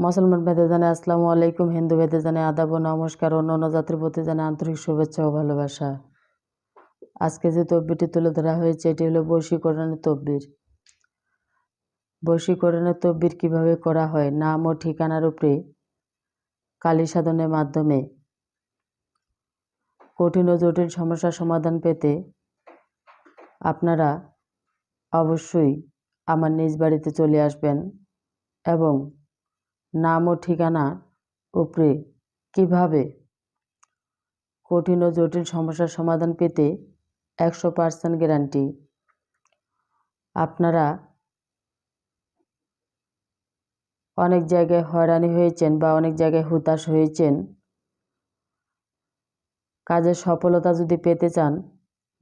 মুসলমান ভাইদের জানাই আসসালামু আলাইকুম, হিন্দু ভাইদের জানাই আদাব ও নমস্কার, অন্যান্য জাতির প্রতি জানাই আন্তরিক শুভেচ্ছা ও ভালোবাসা। আজকে যে তকবিরটি তুলে ধরা হয়েছে এটি হলো বশীকরণের তকবির। বশীকরণের তকবির কিভাবে করা হয়? নাম ও ঠিকানার উপরে কালী সাধনের মাধ্যমে কঠিন ও জটিল সমস্যার সমাধান পেতে আপনারা অবশ্যই আমার নিজ বাড়িতে চলে আসবেন এবং নাম ও ঠিকানার উপরে কিভাবে কঠিন ও জটিল সমস্যার সমাধান পেতে 100% গ্যারান্টি। আপনারা অনেক জায়গায় হয়রানি হয়েছেন বা অনেক জায়গায় হতাশ হয়েছেন। কাজের সফলতা যদি পেতে চান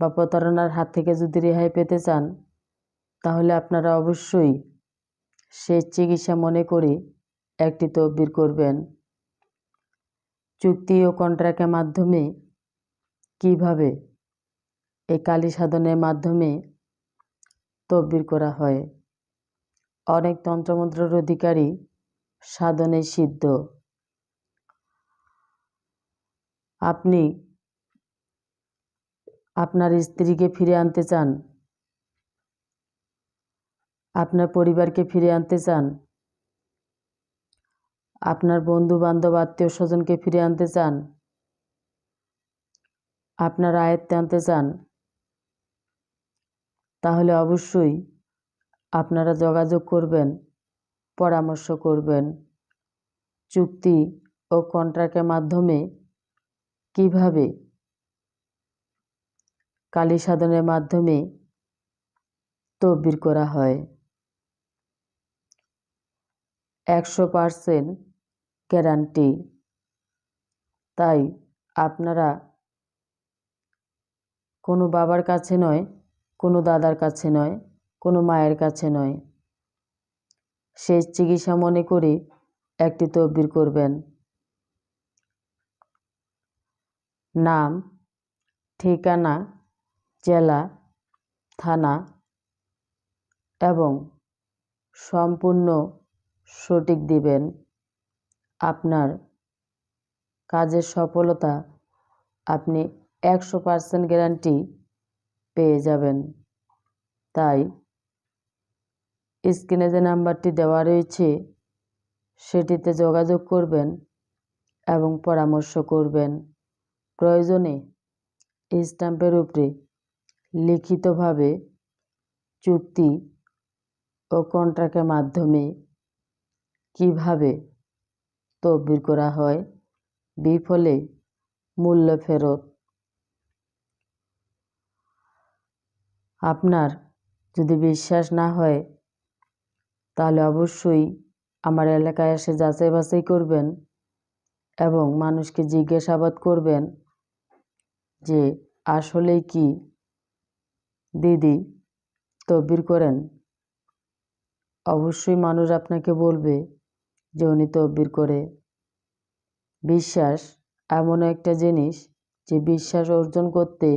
বা প্রতারণার হাত থেকে যদি রেহাই পেতে চান, তাহলে আপনারা অবশ্যই সেই চিকিৎসা মনে করে একটি তদবির করবেন। চুক্তি ও কন্ট্রাক্টের মাধ্যমে কিভাবে এই কালী সাধনের মাধ্যমে তদবির করা হয়। অনেক তন্ত্রমন্ত্রের অধিকারী সাধনে সিদ্ধ। আপনি আপনার স্ত্রীকে ফিরে আনতে চান, আপনার পরিবারকে ফিরে আনতে চান, আপনার বন্ধু বান্ধব আত্মীয় স্বজনকে ফিরে আনতে চান, আপনার আয়ত্তে আনতে চান, তাহলে অবশ্যই আপনারা যোগাযোগ করবেন, পরামর্শ করবেন। চুক্তি ও কন্ট্রাক্টের মাধ্যমে কিভাবে কালী সাধনের মাধ্যমে তদবির করা হয়। 100% গ্যারান্টি। তাই আপনারা কোনো বাবার কাছে নয়, কোনো দাদার কাছে নয়, কোনো মায়ের কাছে নয়, সেই চিকিৎসা মনে করে একটি তদবির করবেন। নাম, ঠিকানা, জেলা, থানা এবং সম্পূর্ণ সঠিক দিবেন। আপনার কাজের সফলতা আপনি 100% গ্যারান্টি পেয়ে যাবেন। তাই স্ক্রিনে যে নাম্বারটি দেওয়া রয়েছে সেটিতে যোগাযোগ করবেন এবং পরামর্শ করবেন। প্রয়োজনে স্ট্যাম্পের উপরে লিখিতভাবে চুক্তি ও কন্ট্রাক্টের মাধ্যমে কিভাবে তদবির করা হয়, বিফলে মূল্য ফেরত। আপনার যদি বিশ্বাস না হয় তাহলে অবশ্যই আমার এলাকায় এসে যাচাই বাছাই করবেন এবং মানুষকে জিজ্ঞাসাবাদ করবেন যে আসলেই কি দিদি তদবির করেন। অবশ্যই মানুষ আপনাকে বলবে যে উনি তদবির করে। বিশ্বাস এমন একটা জিনিস যে বিশ্বাস অর্জন করতে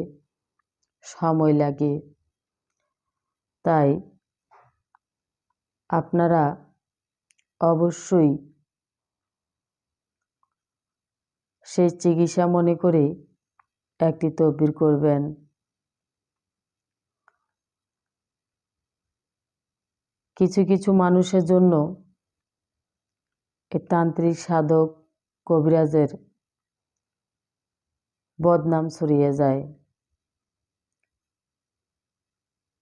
সময় লাগে। তাই আপনারা অবশ্যই সেই চিকিৎসা মনে করে একটি তদবির করবেন। কিছু কিছু মানুষের জন্য এই তান্ত্রিক সাধক কবিরাজের বদনাম ছড়িয়ে যায়।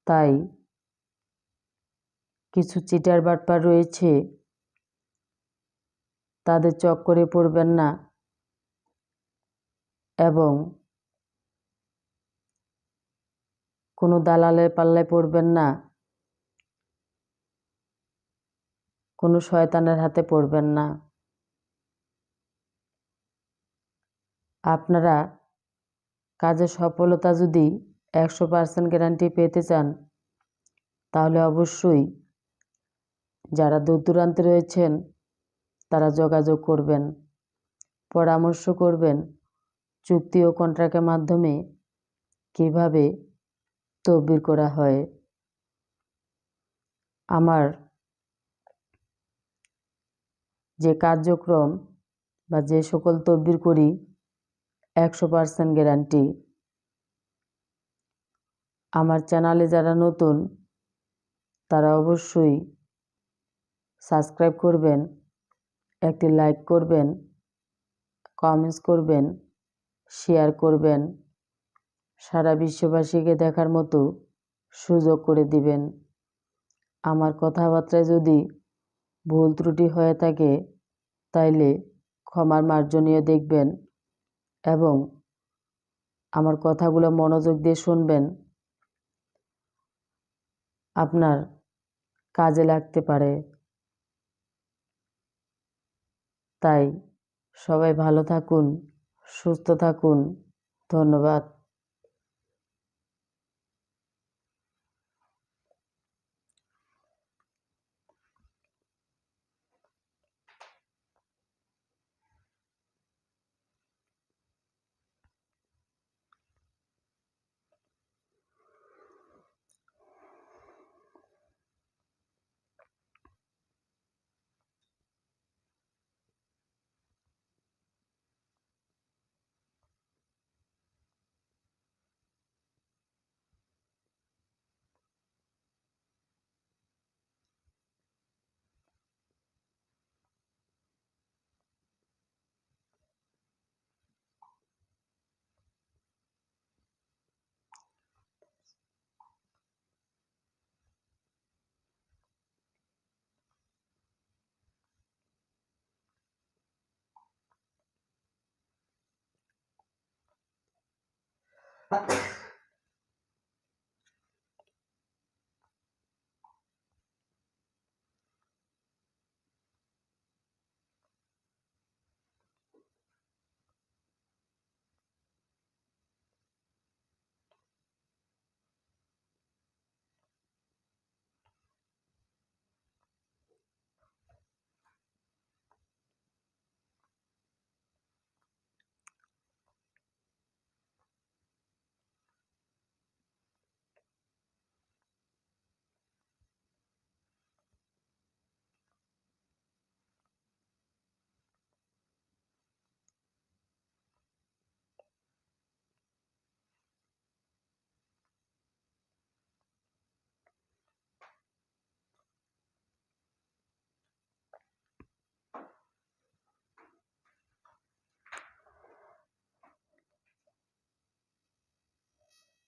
তাই কিছু চিটার বাটপার রয়েছে, তাদের চক্করে পড়বেন না এবং কোনো দালালের পাল্লায় পড়বেন না, কোনো শয়তানের হাতে পড়বেন না। আপনারা কাজের সফলতা যদি 100% গ্যারান্টি পেতে চান, তাহলে অবশ্যই যারা দূর দূরান্তে রয়েছেন তারা যোগাযোগ করবেন, পরামর্শ করবেন চুক্তি ও কন্ট্রাক্টের মাধ্যমে কিভাবে তদবির করা হয়। আমার যে কার্যক্রম বা যে সকল তদবির করি 100% গ্যারান্টি। আমার চ্যানেলে যারা নতুন তারা অবশ্যই সাবস্ক্রাইব করবেন, একটি লাইক করবেন, কমেন্টস করবেন, শেয়ার করবেন, সারা বিশ্ববাসীকে দেখার মতো সুযোগ করে দিবেন। আমার কথাবার্তায় যদি ভুল ত্রুটি হয়ে থাকে তাইলে ক্ষমার মার্জনীয় দেখবেন এবং আমার কথাগুলো মনোযোগ দিয়ে শুনবেন, আপনার কাজে লাগতে পারে। তাই সবাই ভালো থাকুন, সুস্থ থাকুন। ধন্যবাদ।